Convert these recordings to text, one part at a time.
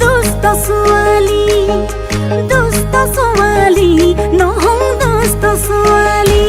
দুষ্ট ছোৱালী নহওঁ দুষ্ট ছোৱালী।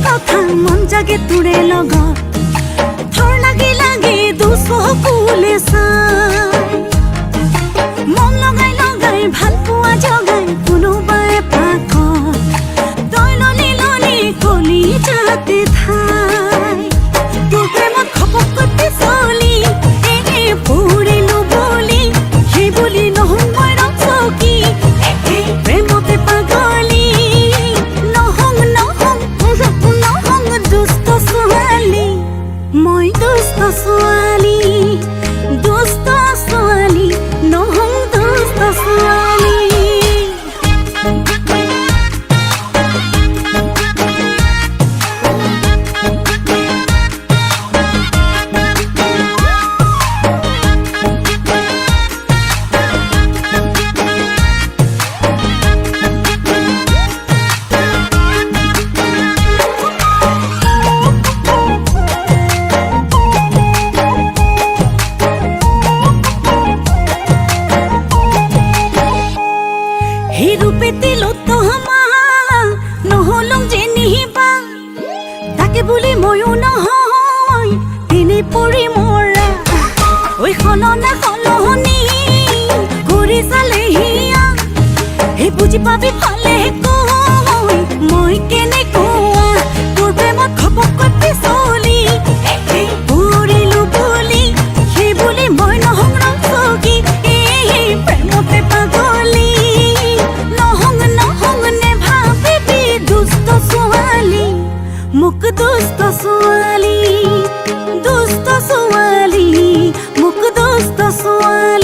কথা মন জাগে তোৰে লগত থৰ লাগি লাগি দুচকুলে চাই মন লগাই লগাই ভাল পোৱা জগাই কোনোবাই পাকত তই ললি ললি কলি যাতে ঠাই তোৰ প্ৰেমত খপককৈ পিছলি এনে পৰিলো বুলি সেই বুলি নহওঁ মই ৰচকি প্ৰেমতে পাগলি মই দুষ্ট ছোৱালী নহওঁ দুষ্ট ছোৱালী। ৰূপে দিল তোমাৰ নহলং যে নিহিবা তাকে বলি ময়ো নহয় তিনি পৰি মৰা ঐ সলনা সলনি ঘূৰি চালে হিয়া সেই বুজি পাবি ফালে কৈ মই কেনেকুৱা তোৰ প্ৰেমত খপককৈ পিছলি পৰিলো বুলি সেই বুলি মই নহওঁ ৰচকি প্ৰেমতে পাগলি মুক দুষ্ট ছোৱালী মুক দুষ্ট ছোৱালী।